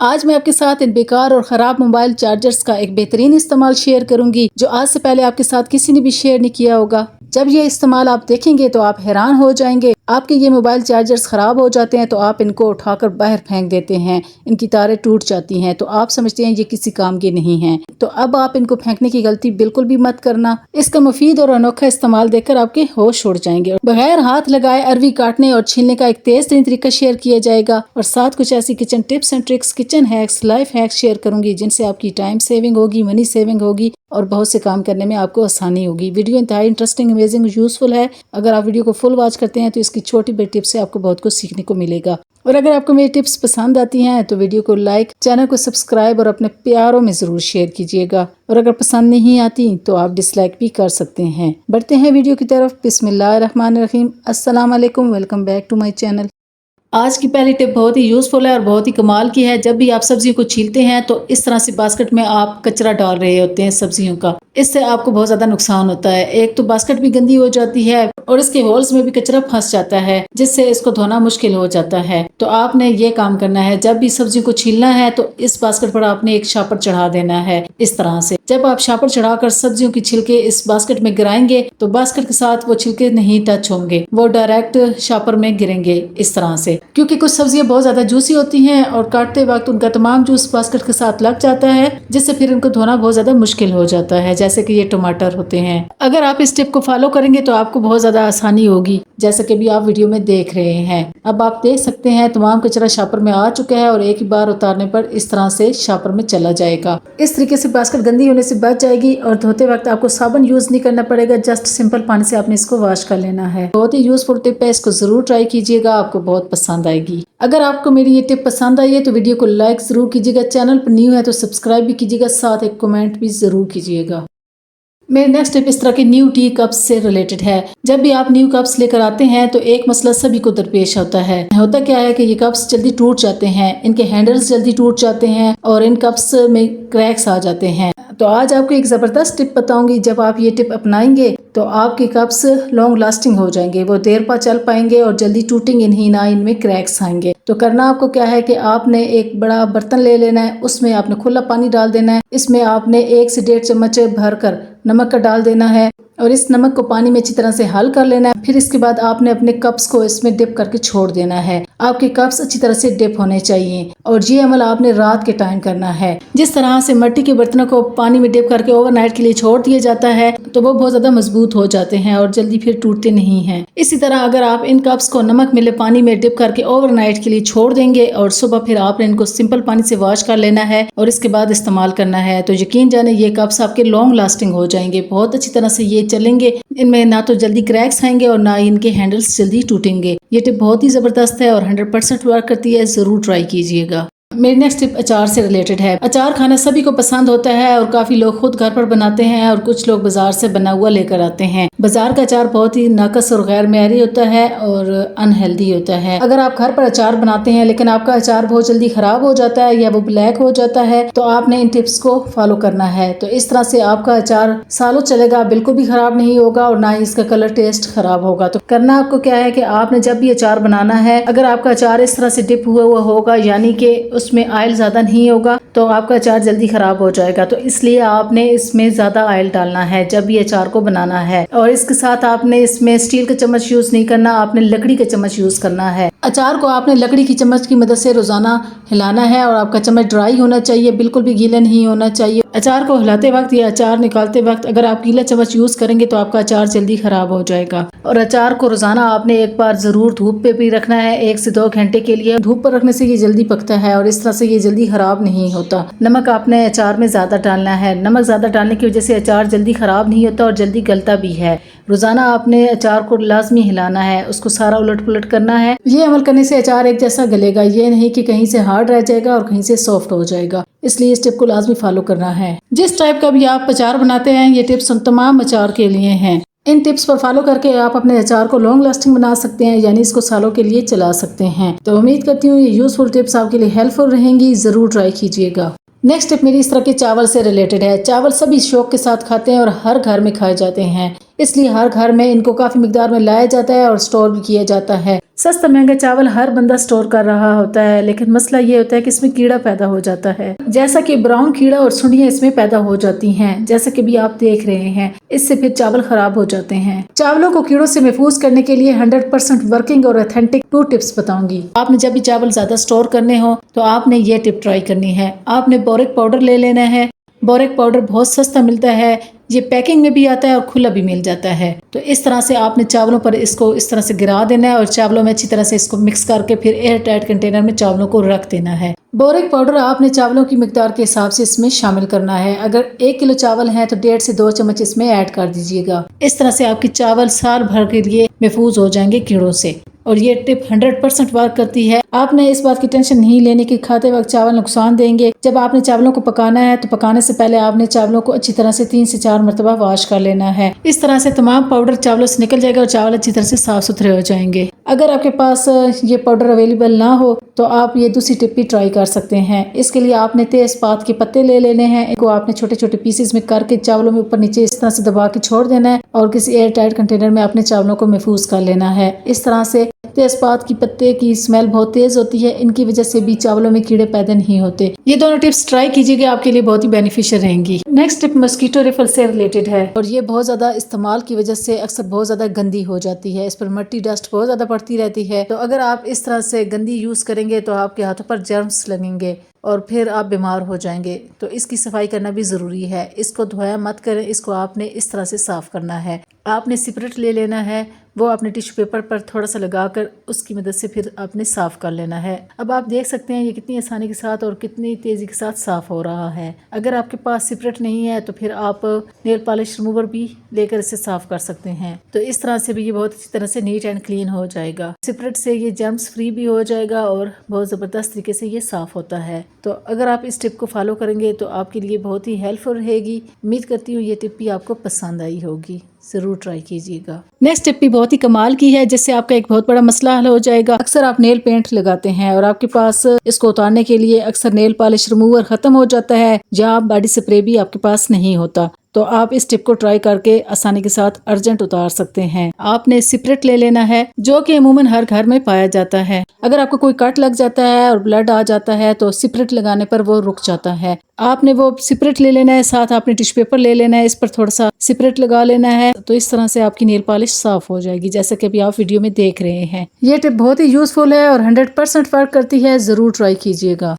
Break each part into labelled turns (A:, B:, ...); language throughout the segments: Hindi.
A: आज मैं आपके साथ इन बेकार और ख़राब मोबाइल चार्जर्स का एक बेहतरीन इस्तेमाल शेयर करूंगी जो आज से पहले आपके साथ किसी ने भी शेयर नहीं किया होगा। जब ये इस्तेमाल आप देखेंगे तो आप हैरान हो जाएंगे। आपके ये मोबाइल चार्जर्स ख़राब हो जाते हैं तो आप इनको उठाकर बाहर फेंक देते हैं, इनकी तारें टूट जाती हैं तो आप समझते हैं ये किसी काम की नहीं हैं। तो अब आप इनको फेंकने की गलती बिल्कुल भी मत करना। इसका मुफीद और अनोखा इस्तेमाल देखकर आपके होश उड़ जाएंगे। बगैर हाथ लगाए अरवी काटने और छीलने का एक तेज तरीन तरीका शेयर किया जाएगा और साथ कुछ ऐसी kitchen tips and tricks, kitchen hacks, life hacks share करूंगी जिनसे आपकी टाइम सेविंग होगी, मनी सेविंग होगी और बहुत से काम करने में आपको आसानी होगी। वीडियो इंतहाई इंटरेस्टिंग, अमेजिंग, यूजफुल है। अगर आप वीडियो को फुल वॉच करते हैं तो इसकी छोटी बड़ी टिप्स से आपको बहुत कुछ सीखने को मिलेगा। और अगर आपको मेरी टिप्स पसंद आती हैं तो वीडियो को लाइक, चैनल को सब्सक्राइब और अपने प्यारों में जरूर शेयर कीजिएगा। और अगर पसंद नहीं आती तो आप डिसलाइक भी कर सकते हैं। बढ़ते हैं वीडियो की तरफ। बिस्मिल्लाहिर्रहमानिर्रहीम। अस्सलाम वालेकुम, welcome back to my channel. आज की पहली टिप बहुत ही यूज़फुल है और बहुत ही कमाल की है। जब भी आप सब्जियों को छीलते हैं तो इस तरह से बास्केट में आप कचरा डाल रहे होते हैं सब्जियों का, इससे आपको बहुत ज़्यादा नुकसान होता है। एक तो बास्केट भी गंदी हो जाती है और इसके होल्स में भी कचरा फंस जाता है जिससे इसको धोना मुश्किल हो जाता है। तो आपने ये काम करना है, जब भी सब्जी को छीलना है तो इस बास्केट पर आपने एक शापर चढ़ा देना है। इस तरह से जब आप शापर चढ़ाकर सब्जियों की छिलके इस बास्केट में गिराएंगे तो बास्केट के साथ वो छिलके नहीं टच होंगे, वो डायरेक्ट शापर में गिरेंगे इस तरह से। क्योंकि कुछ सब्जियां बहुत ज्यादा जूसी होती हैं और काटते वक्त उनका तमाम जूस बास्केट के साथ लग जाता है जिससे फिर इनको धोना बहुत ज्यादा मुश्किल हो जाता है, जैसे कि ये टमाटर होते हैं। अगर आप इस टिप को फॉलो करेंगे तो आपको बहुत ज्यादा आसानी होगी, जैसे कि भी आप वीडियो में देख रहे हैं। अब आप देख सकते हैं तमाम कचरा शापर में आ चुका है और एक ही बार उतारने पर इस तरह से शापर में चला जाएगा। इस तरीके से बास्केट गंदी होने से बच जाएगी और धोते वक्त आपको साबुन यूज नहीं करना पड़ेगा, जस्ट सिंपल पानी से आपने इसको वॉश कर लेना है। बहुत ही यूजफुल टिप है, इसको जरूर ट्राई कीजिएगा, आपको बहुत पसंद आएगी। अगर आपको मेरी ये टिप पसंद आई है तो वीडियो को लाइक जरूर कीजिएगा, चैनल पर न्यू है तो सब्सक्राइब भी कीजिएगा, साथ एक कमेंट भी जरूर कीजिएगा। मेरी नेक्स्ट टिप इस तरह के न्यू टी कप्स से रिलेटेड है। जब भी आप न्यू कप्स लेकर आते हैं तो एक मसला सभी को दरपेश होता है। होता क्या है कि ये कप्स जल्दी टूट जाते हैं, इनके हैंडल्स जल्दी टूट जाते हैं और इन कप्स में क्रैक्स आ जाते हैं। तो आज आपको एक ज़बरदस्त टिप बताऊंगी, जब आप ये टिप अपनाएंगे तो आपके कप्स लॉन्ग लास्टिंग हो जाएंगे, वो देर पर चल पाएंगे और जल्दी टूटेंगे नहीं, ना इनमें क्रैक्स आएंगे। तो करना आपको क्या है कि आपने एक बड़ा बर्तन ले लेना है, उसमें आपने खुला पानी डाल देना है। इसमें आपने 1 से 1.5 चम्मच भरकर नमक का डाल देना है और इस नमक को पानी में अच्छी तरह से हल कर लेना है। फिर इसके बाद आपने अपने कप्स को इसमें डिप करके छोड़ देना है। आपके कप्स अच्छी तरह से डिप होने चाहिए और ये अमल आपने रात के टाइम करना है। जिस तरह से मिट्टी के बर्तनों को पानी में डिप करके ओवरनाइट के लिए छोड़ दिया जाता है तो वो बहुत ज्यादा मजबूत हो जाते हैं और जल्दी फिर टूटते नहीं हैं। इसी तरह अगर आप इन कप्स को नमक मिले पानी में डिप करके ओवरनाइट के लिए छोड़ देंगे और सुबह फिर आपने इनको सिंपल पानी से वॉश कर लेना है और इसके बाद इस्तेमाल करना है, तो यकीन जाने ये कप्स आपके लॉन्ग लास्टिंग हो जाएंगे, बहुत अच्छी तरह से ये चलेंगे। इनमें ना तो जल्दी क्रैक्स आएंगे और ना इनके हैंडल्स जल्दी टूटेंगे। ये टिप बहुत ही जबरदस्त है और 100% वर्क करती है, जरूर ट्राई कीजिएगा। मेरी नेक्स्ट टिप अचार से रिलेटेड है। अचार खाना सभी को पसंद होता है और काफी लोग खुद घर पर बनाते हैं और कुछ लोग बाजार से बना हुआ लेकर आते हैं। बाजार का अचार बहुत ही नाकस और गैर मेयारी होता है और अनहेल्दी होता है। अगर आप घर पर अचार बनाते हैं लेकिन आपका अचार बहुत जल्दी खराब हो जाता है या वो ब्लैक हो जाता है तो आपने इन टिप्स को फॉलो करना है। तो इस तरह से आपका अचार सालों चलेगा, बिल्कुल भी खराब नहीं होगा और ना ही इसका कलर टेस्ट खराब होगा। तो करना आपको क्या है कि आपने जब भी अचार बनाना है, अगर आपका अचार इस तरह से डिप हुआ होगा यानी कि उसमें ऑयल ज्यादा नहीं होगा तो आपका अचार जल्दी खराब हो जाएगा। तो इसलिए आपने इसमें ज्यादा ऑयल डालना है जब ये अचार को बनाना है। और इसके साथ आपने इसमें स्टील का चम्मच यूज नहीं करना, आपने लकड़ी का चम्मच यूज करना है। अचार को आपने लकड़ी की चम्मच की मदद से रोजाना हिलाना है और आपका चम्मच ड्राई होना चाहिए, बिल्कुल भी गीला नहीं होना चाहिए। अचार को हिलाते वक्त या अचार निकालते वक्त अगर आप गीला चम्मच यूज करेंगे तो आपका अचार जल्दी खराब हो जाएगा। और अचार को रोजाना आपने एक बार जरूर धूप पे भी रखना है, 1 से 2 घंटे के लिए। धूप पर रखने से ये जल्दी पकता है और इस तरह से ये जल्दी खराब नहीं होता। नमक आपने अचार में ज्यादा डालना है, नमक ज्यादा डालने की वजह से अचार जल्दी खराब नहीं होता और जल्दी गलता भी है। रोजाना आपने अचार को लाजमी हिलाना है, उसको सारा उलट पुलट करना है। ये अमल करने से अचार एक जैसा गलेगा, ये नहीं कि कहीं से हार्ड रह जाएगा और कहीं से सॉफ्ट हो जाएगा। इसलिए इस टिप को लाजमी फॉलो करना है। जिस टाइप का भी आप अचार बनाते हैं ये टिप्स तमाम अचार के लिए हैं। इन टिप्स पर फॉलो करके आप अपने अचार को लॉन्ग लास्टिंग बना सकते हैं, यानी इसको सालों के लिए चला सकते हैं। तो उम्मीद करती हूँ ये यूजफुल टिप्स आपके लिए हेल्पफुल रहेंगी, जरूर ट्राई कीजिएगा। नेक्स्ट टिप मेरी इस तरह के चावल से रिलेटेड है। चावल सभी शौक के साथ खाते हैं और हर घर में खाए जाते हैं। इसलिए हर घर में इनको काफी मिकदार में लाया जाता है और स्टोर भी किया जाता है। सस्ता महंगा चावल हर बंदा स्टोर कर रहा होता है, लेकिन मसला ये होता है कि इसमें कीड़ा पैदा हो जाता है, जैसा कि ब्राउन कीड़ा और सुंडियां इसमें पैदा हो जाती हैं, जैसा कि भी आप देख रहे हैं। इससे फिर चावल खराब हो जाते हैं। चावलों को कीड़ों से महफूज करने के लिए 100% वर्किंग और ऑथेंटिक 2 टिप्स बताऊंगी। आपने जब भी चावल ज्यादा स्टोर करने हो तो आपने ये टिप ट्राई करनी है। आपने बोरिक पाउडर ले लेना है। बोरिक पाउडर बहुत सस्ता मिलता है, ये पैकिंग में भी आता है और खुला भी मिल जाता है। तो इस तरह से आपने चावलों पर इसको इस तरह से गिरा देना है और चावलों में अच्छी तरह से इसको मिक्स करके फिर एयर टाइट कंटेनर में चावलों को रख देना है। बोरिक पाउडर आपने चावलों की मिकदार के हिसाब से इसमें शामिल करना है। अगर 1 किलो चावल है तो 1.5 से 2 चम्मच इसमें ऐड कर दीजिएगा। इस तरह से आपके चावल साल भर के लिए महफूज हो जाएंगे कीड़ों से और ये टिप 100% वर्क करती है। आपने इस बात की टेंशन नहीं लेने की खाते वक्त चावल नुकसान देंगे। जब आपने चावलों को पकाना है तो पकाने से पहले आपने चावलों को अच्छी तरह से 3 से 4 मरतबा वॉश कर लेना है। इस तरह से तमाम पाउडर चावलों से निकल जाएगा और चावल अच्छी तरह से साफ सुथरे हो जाएंगे। अगर आपके पास ये पाउडर अवेलेबल ना हो तो आप ये दूसरी टिप भी ट्राई कर सकते हैं। इसके लिए आपने तेजपात के पत्ते ले लेने हैं। इनको आपने छोटे छोटे पीसेस में करके चावलों में ऊपर नीचे इस तरह से दबा के छोड़ देना है और किसी एयर टाइट कंटेनर में अपने चावलों को महफूज कर लेना है। इस तरह से तेजपात की पत्ते की स्मेल बहुत तेज होती है, इनकी वजह से भी चावलों में कीड़े पैदा नहीं होते। ये दोनों टिप्स ट्राई कीजिएगा, आपके लिए बहुत ही बेनिफिशियल रहेंगी। नेक्स्ट टिप मस्कीटो रिफल से रिलेटेड है और ये बहुत ज्यादा इस्तेमाल की वजह से अक्सर बहुत ज्यादा गंदी हो जाती है। इस पर मट्टी डस्ट बहुत ज्यादा पड़ती रहती है। तो अगर आप इस तरह से गंदी यूज करेंगे तो आपके हाथों पर जर्म्स लगेंगे और फिर आप बीमार हो जाएंगे। तो इसकी सफाई करना भी ज़रूरी है। इसको धोया मत करें, इसको आपने इस तरह से साफ़ करना है। आपने सिपरेट ले लेना है, वो आपने टिश्यू पेपर पर थोड़ा सा लगाकर उसकी मदद से फिर आपने साफ़ कर लेना है। अब आप देख सकते हैं ये कितनी आसानी के साथ और कितनी तेज़ी के साथ साफ़ हो रहा है। अगर आपके पास सिपरेट नहीं है तो फिर आप नेल पॉलिश रिमूवर भी लेकर इसे साफ़ कर सकते हैं। तो इस तरह से भी ये बहुत अच्छी तरह से नीट एंड क्लीन हो जाएगा। सिपरेट से ये जर्म्स फ्री भी हो जाएगा और बहुत ज़बरदस्त तरीके से ये साफ़ होता है। तो अगर आप इस टिप को फॉलो करेंगे तो आपके लिए बहुत ही हेल्पफुल रहेगी। उम्मीद करती हूँ ये टिप भी आपको पसंद आई होगी, ज़रूर ट्राई कीजिएगा। नेक्स्ट टिप भी बहुत ही कमाल की है, जिससे आपका एक बहुत बड़ा मसला हल हो जाएगा। अक्सर आप नेल पेंट लगाते हैं और आपके पास इसको उतारने के लिए अक्सर नेल पॉलिश रिमूवर खत्म हो जाता है या बॉडी स्प्रे भी आपके पास नहीं होता। तो आप इस टिप को ट्राई करके आसानी के साथ अर्जेंट उतार सकते हैं। आपने सिपरेट ले लेना है जो कि अमूमन हर घर में पाया जाता है। अगर आपको कोई कट लग जाता है और ब्लड आ जाता है तो सिपरेट लगाने पर वो रुक जाता है। आपने वो सिपरेट ले लेना है, साथ आपने टिश्यू पेपर ले लेना है, इस पर थोड़ा सा सिपरेट लगा लेना है। तो इस तरह से आपकी नेल पॉलिश साफ हो जाएगी, जैसा कि अभी आप वीडियो में देख रहे हैं। ये टिप बहुत ही यूजफुल है और 100% वर्क करती है, जरूर ट्राई कीजिएगा।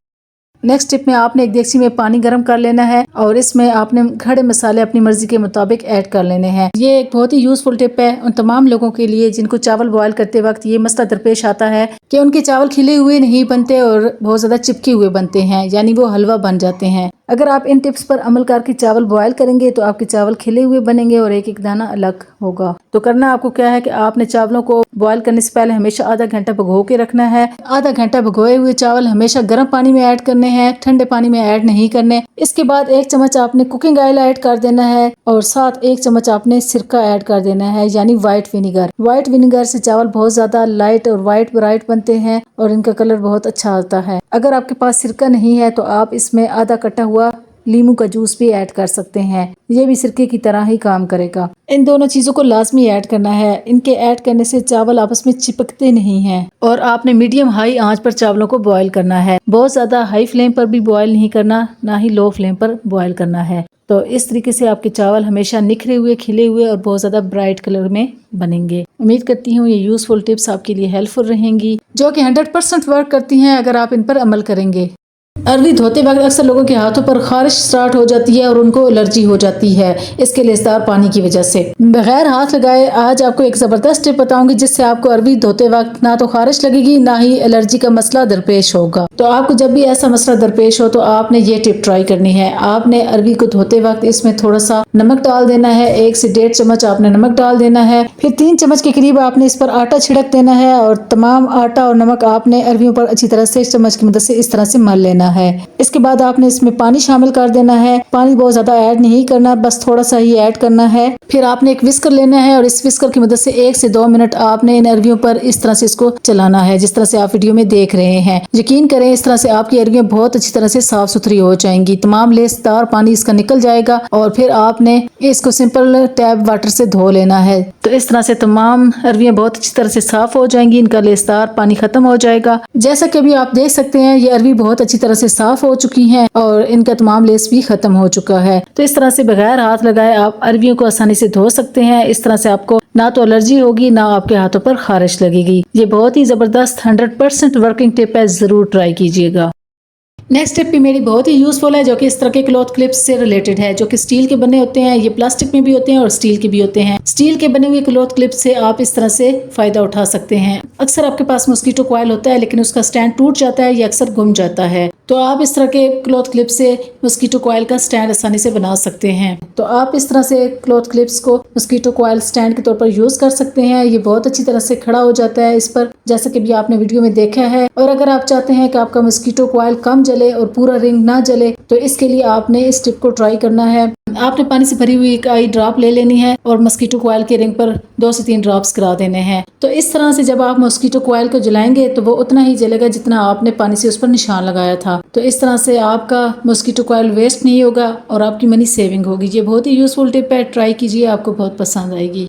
A: नेक्स्ट टिप में आपने एक देगची में पानी गर्म कर लेना है और इसमें आपने खड़े मसाले अपनी मर्जी के मुताबिक ऐड कर लेने हैं। ये एक बहुत ही यूजफुल टिप है उन तमाम लोगों के लिए जिनको चावल बॉयल करते वक्त ये मसला दरपेश आता है कि उनके चावल खिले हुए नहीं बनते और बहुत ज्यादा चिपके हुए बनते हैं, यानी वो हलवा बन जाते हैं। अगर आप इन टिप्स पर अमल करके चावल बॉयल करेंगे तो आपके चावल खिले हुए बनेंगे और एक एक दाना अलग होगा। तो करना आपको क्या है कि आपने चावलों को बॉयल करने से पहले हमेशा आधा घंटा भिगो के रखना है। आधा घंटा भिगोए हुए चावल हमेशा गर्म पानी में ऐड करने हैं, ठंडे पानी में ऐड नहीं करने। इसके बाद 1 चम्मच आपने कुकिंग ऑयल ऐड कर देना है और साथ 1 चम्मच आपने सिरका ऐड कर देना है, यानी व्हाइट विनेगर। व्हाइट विनेगर से चावल बहुत ज्यादा लाइट और व्हाइट ब्राइट बनते हैं और इनका कलर बहुत अच्छा आता है। अगर आपके पास सिरका नहीं है तो आप इसमें आधा कटा हुआ लीमू का जूस भी ऐड कर सकते हैं, ये भी सिरके की तरह ही काम करेगा। इन दोनों चीजों को लाजमी ऐड करना है। इनके ऐड करने से चावल आपस में चिपकते नहीं हैं और आपने मीडियम हाई आंच पर चावलों को बॉयल करना है। बहुत ज्यादा हाई फ्लेम पर भी बॉयल नहीं करना, ना ही लो फ्लेम पर बॉयल करना है। तो इस तरीके से आपके चावल हमेशा निखरे हुए, खिले हुए और बहुत ज्यादा ब्राइट कलर में बनेंगे। उम्मीद करती हूँ ये यूजफुल टिप्स आपके लिए हेल्पफुल रहेंगी, जो कि 100% वर्क करती हैं अगर आप इन पर अमल करेंगे। अरवी धोते वक्त अक्सर लोगों के हाथों पर खारिश स्टार्ट हो जाती है और उनको एलर्जी हो जाती है इसके लेसदार पानी की वजह से। बगैर हाथ लगाए आज आपको एक जबरदस्त टिप बताऊंगी जिससे आपको अरवी धोते वक्त ना तो खारिश लगेगी ना ही एलर्जी का मसला दरपेश होगा। तो आपको जब भी ऐसा मसला दरपेश हो तो आपने ये टिप ट्राई करनी है। आपने अरवी को धोते वक्त इसमें थोड़ा सा नमक डाल देना है, 1 से 1.5 चम्मच आपने नमक डाल देना है। फिर 3 चम्मच के करीब आपने इस पर आटा छिड़क देना है और तमाम आटा और नमक आपने अरवियों पर अच्छी तरह से चम्मच की मदद से इस तरह से मल लेना है। इसके बाद आपने इसमें पानी शामिल कर देना है। पानी बहुत ज्यादा ऐड नहीं करना, बस थोड़ा सा ही ऐड करना है। फिर आपने एक विस्कर लेना है और इस विस्कर की मदद से 1 से 2 मिनट आपने इन अरबियों पर इस तरह से इसको चलाना है, जिस तरह से आप वीडियो में देख रहे हैं। यकीन करें इस तरह से आपकी अरबियां बहुत अच्छी तरह से साफ सुथरी हो जाएंगी, तमाम लेसदार पानी इसका निकल जाएगा और फिर आपने इसको सिंपल टैप वाटर से धो लेना है। तो इस तरह से तमाम अरबियां बहुत अच्छी तरह से साफ हो जाएंगी, इनका लेसदार पानी खत्म हो जाएगा। जैसा कि अभी आप देख सकते हैं ये अरबी बहुत अच्छी तरह से साफ हो चुकी हैं और इनका तमाम लेस भी खत्म हो चुका है। तो इस तरह से बगैर हाथ लगाए आप अरबियों को आसानी से धो सकते हैं। इस तरह से आपको ना तो एलर्जी होगी ना आपके हाथों पर खारिश लगेगी। ये बहुत ही जबरदस्त 100% वर्किंग टिप है, जरूर ट्राई कीजिएगा। नेक्स्ट टिप भी मेरी बहुत ही यूजफुल है, जो कि इस तरह के क्लॉथ क्लिप्स से रिलेटेड है, जो कि स्टील के बने होते हैं। ये प्लास्टिक में भी होते हैं और स्टील के भी होते हैं। स्टील के बने हुए क्लॉथ क्लिप से आप इस तरह से फायदा उठा सकते हैं। अक्सर आपके पास मॉस्किटो कॉइल होता है लेकिन उसका स्टैंड टूट जाता है या अक्सर गुम जाता है, तो आप इस तरह के क्लॉथ क्लिप से मॉस्किटो कॉइल का स्टैंड आसानी से बना सकते हैं। तो आप इस तरह से क्लॉथ क्लिप्स को मॉस्किटो कॉइल स्टैंड के तौर पर यूज कर सकते हैं। ये बहुत अच्छी तरह से खड़ा हो जाता है इस पर, जैसा कि भी आपने वीडियो में देखा है। और अगर आप चाहते हैं कि आपका मॉस्किटो कॉइल कम जले और पूरा रिंग ना जले, तो इसके लिए आपने इस टिप को ट्राई करना है। आपने पानी से भरी हुई एक आई ड्रॉप ले लेनी है और मॉस्किटो कॉइल के रिंग पर 2 से 3 ड्रॉप्स करा देने हैं। तो इस तरह से जब आप मॉस्किटो कॉइल को जलाएंगे तो वो उतना ही जलेगा जितना आपने पानी से उस पर निशान लगाया था। तो इस तरह से आपका मॉस्किटो कॉइल वेस्ट नहीं होगा और आपकी मनी सेविंग होगी। ये बहुत ही यूजफुल टिप है, ट्राई कीजिए, आपको बहुत पसंद आएगी।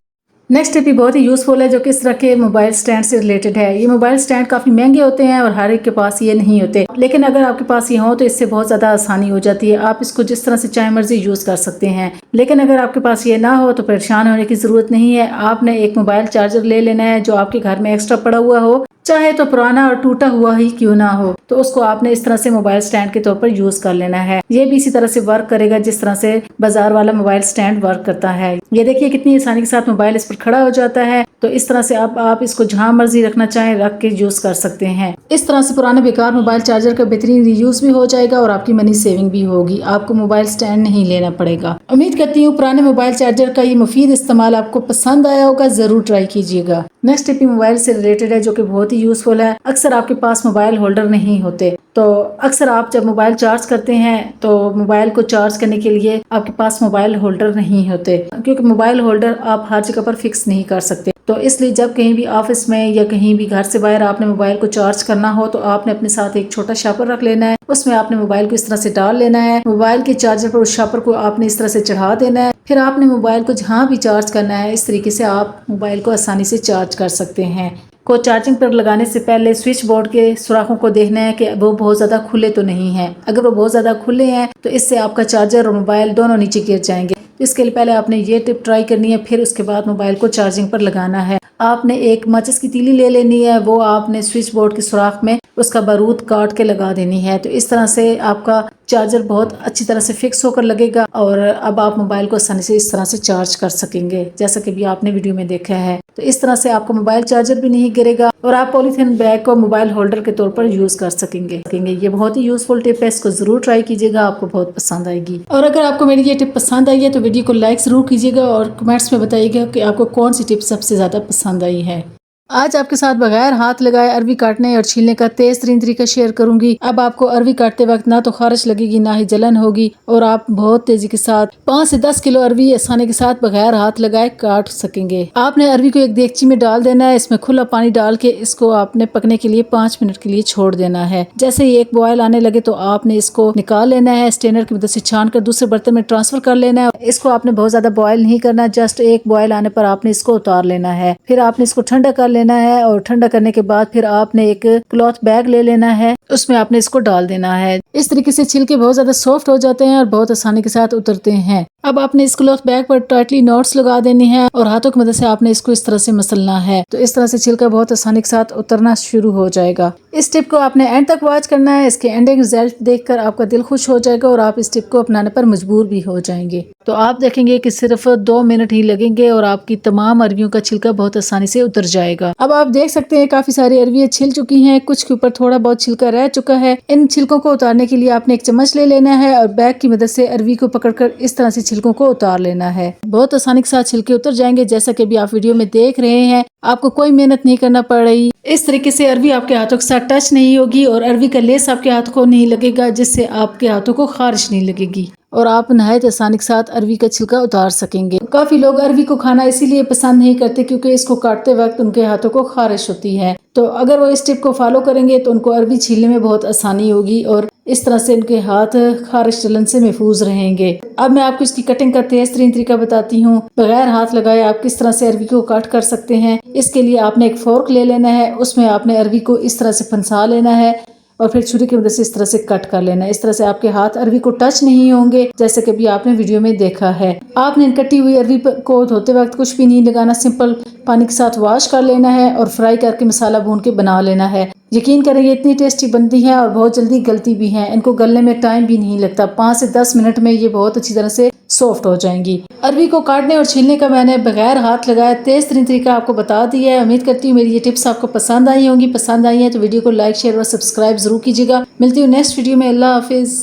A: नेक्स्ट टिप भी बहुत ही यूजफुल है, जो कि इस तरह के मोबाइल स्टैंड से रिलेटेड है। ये मोबाइल स्टैंड काफी महंगे होते हैं और हर एक के पास ये नहीं होते, लेकिन अगर आपके पास ये हो तो इससे बहुत ज्यादा आसानी हो जाती है। आप इसको जिस तरह से चाहे मर्जी यूज कर सकते हैं। लेकिन अगर आपके पास ये ना हो तो परेशान होने की जरूरत नहीं है। आपने एक मोबाइल चार्जर ले लेना है जो आपके घर में एक्स्ट्रा पड़ा हुआ हो, चाहे तो पुराना और टूटा हुआ ही क्यों ना हो, तो उसको आपने इस तरह से मोबाइल स्टैंड के तौर पर यूज कर लेना है। ये भी इसी तरह से वर्क करेगा जिस तरह से बाजार वाला मोबाइल स्टैंड वर्क करता है। ये देखिए कितनी आसानी के साथ मोबाइल इस पर खड़ा हो जाता है। तो इस तरह से आप इसको जहां मर्जी रखना चाहें रख के यूज कर सकते हैं। इस तरह से पुराने बेकार मोबाइल चार्जर का बेहतरीन रीयूज भी हो जाएगा और आपकी मनी सेविंग भी होगी। आपको मोबाइल स्टैंड नहीं लेना पड़ेगा। उम्मीद करती हूँ पुराने मोबाइल चार्जर का ये मुफीद इस्तेमाल आपको पसंद आया होगा, जरूर ट्राई कीजिएगा। नेक्स्ट टिप मोबाइल से रिलेटेड है, जो कि बहुत ही यूजफुल है। अक्सर आपके पास मोबाइल होल्डर नहीं होते, तो अक्सर आप जब मोबाइल चार्ज करते हैं तो मोबाइल को चार्ज करने के लिए आपके पास मोबाइल होल्डर नहीं होते, क्योंकि मोबाइल होल्डर आप हर जगह पर फिक्स नहीं कर सकते। तो इसलिए जब कहीं भी ऑफिस में या कहीं भी घर से बाहर आपने मोबाइल को चार्ज करना हो तो आपने अपने साथ एक छोटा शापर रख लेना है। उसमें आपने मोबाइल को इस तरह से डाल लेना है। मोबाइल के चार्जर पर उस शापर को आपने इस तरह से चढ़ा देना है। फिर आपने मोबाइल को जहाँ भी चार्ज करना है इस तरीके से आप मोबाइल को आसानी से चार्ज कर सकते हैं। को चार्जिंग पर लगाने से पहले स्विच बोर्ड के सुराखों को देखना है कि वो बहुत ज़्यादा खुले तो नहीं हैं। अगर वो बहुत ज़्यादा खुले हैं तो इससे आपका चार्जर और मोबाइल दोनों नीचे गिर जाएंगे। तो इसके लिए पहले आपने ये टिप ट्राई करनी है, फिर उसके बाद मोबाइल को चार्जिंग पर लगाना है। आपने एक माचिस की तीली ले लेनी है, वो आपने स्विच बोर्ड के सुराख में उसका बारूद काट के लगा देनी है। तो इस तरह से आपका चार्जर बहुत अच्छी तरह से फिक्स होकर लगेगा और अब आप मोबाइल को आसानी से इस तरह से चार्ज कर सकेंगे, जैसा कि भी आपने वीडियो में देखा है। तो इस तरह से आपका मोबाइल चार्जर भी नहीं गिरेगा और आप पॉलीथीन बैग को मोबाइल होल्डर के तौर पर यूज कर सकेंगे। ये बहुत ही यूजफुल टिप है, इसको जरूर ट्राई कीजिएगा, आपको बहुत पसंद आएगी। और अगर आपको मेरी ये टिप पसंद आई है तो वीडियो को लाइक जरूर कीजिएगा और कमेंट्स में बताइएगा कि आपको कौन सी टिप सबसे ज्यादा पसंद आई है। आज आपके साथ बगैर हाथ लगाए अरवी काटने और छीलने का तेज तरीन तरीका शेयर करूंगी। अब आपको अरवी काटते वक्त ना तो खारिश लगेगी ना ही जलन होगी और आप बहुत तेजी के साथ 5 से 10 किलो अरवी आसानी के साथ बगैर हाथ लगाए काट सकेंगे। आपने अरवी को एक देगची में डाल देना है। इसमें खुला पानी डाल के इसको आपने पकने के लिए 5 मिनट के लिए छोड़ देना है। जैसे ही एक बॉयल आने लगे तो आपने इसको निकाल लेना है। स्ट्रेनर की मदद से छान कर दूसरे बर्तन में ट्रांसफर कर लेना है। इसको आपने बहुत ज्यादा बॉयल नहीं करना, जस्ट एक बॉयल आने पर आपने इसको उतार लेना है। फिर आपने इसको ठंडा कर लेना है और ठंडा करने के बाद फिर आपने एक क्लॉथ बैग ले लेना है, उसमें आपने इसको डाल देना है। इस तरीके से छिलके बहुत ज्यादा सॉफ्ट हो जाते हैं और बहुत आसानी के साथ उतरते हैं। अब आपने इस क्लॉथ बैग पर टाइटली नॉट्स लगा देनी है और हाथों की मदद से आपने इसको इस तरह से मसलना है। तो इस तरह से छिलका बहुत आसानी के साथ उतरना शुरू हो जाएगा। इस टिप को आपने एंड तक वॉच करना है। इसके एंडिंग रिजल्ट देखकर आपका दिल खुश हो जाएगा और आप इस टिप को अपनाने पर मजबूर भी हो जाएंगे। तो आप देखेंगे कि सिर्फ 2 मिनट ही लगेंगे और आपकी तमाम अरवियों का छिलका बहुत आसानी से उतर जाएगा। अब आप देख सकते हैं काफी सारी अरवियां छिल चुकी हैं, कुछ के ऊपर थोड़ा बहुत छिलका रह चुका है। इन छिलकों को उतारने के लिए आपने एक चम्मच ले लेना है और बैग की मदद से अरवी को पकड़कर इस तरह से छिलकों को उतार लेना है। बहुत आसानी के साथ छिलके उतर जाएंगे, जैसा कि अभी आप वीडियो में देख रहे हैं। आपको कोई मेहनत नहीं करना पड़ रही। इस तरीके से अरवी आपके हाथों के साथ टच नहीं होगी और अरवी का लेस आपके हाथ को नहीं लगेगा, जिससे आपके हाथों को खारिश नहीं लगेगी। और आप नहायत आसानी के साथ अरवी का छिलका उतार सकेंगे। काफी लोग अरवी को खाना इसीलिए पसंद नहीं करते क्योंकि इसको काटते वक्त उनके हाथों को खारिश होती है। तो अगर वो इस टिप को फॉलो करेंगे तो उनको अरवी छीलने में बहुत आसानी होगी और इस तरह से उनके हाथ खारिश जलन से महफूज रहेंगे। अब मैं आपको इसकी कटिंग का तेज तरीन तरीका बताती हूँ। बगैर हाथ लगाए आप किस तरह से अरवी को काट कर सकते हैं। इसके लिए आपने एक फोर्क ले लेना है, उसमें आपने अरवी को इस तरह से फंसा लेना है और फिर छुरी की मदद से इस तरह से कट कर लेना है। इस तरह से आपके हाथ अरवी को टच नहीं होंगे, जैसे कि भी आपने वीडियो में देखा है। आपने कटी हुई अरवी को धोते वक्त कुछ भी नहीं लगाना, सिंपल पानी के साथ वॉश कर लेना है और फ्राई करके मसाला भून के बना लेना है। यकीन करें ये इतनी टेस्टी बनती है और बहुत जल्दी गलती भी है। इनको गलने में टाइम भी नहीं लगता, 5 से 10 मिनट में ये बहुत अच्छी तरह से सॉफ्ट हो जाएंगी। अरवी को काटने और छीलने का मैंने बगैर हाथ लगाए तेज तरीन तरीका आपको बता दिया है। उम्मीद करती हूँ मेरी ये टिप्स आपको पसंद आई होंगी। पसंद आई है तो वीडियो को लाइक शेयर और सब्सक्राइब जरूर कीजिएगा। मिलती हूँ नेक्स्ट वीडियो में। अल्लाह हाफिज।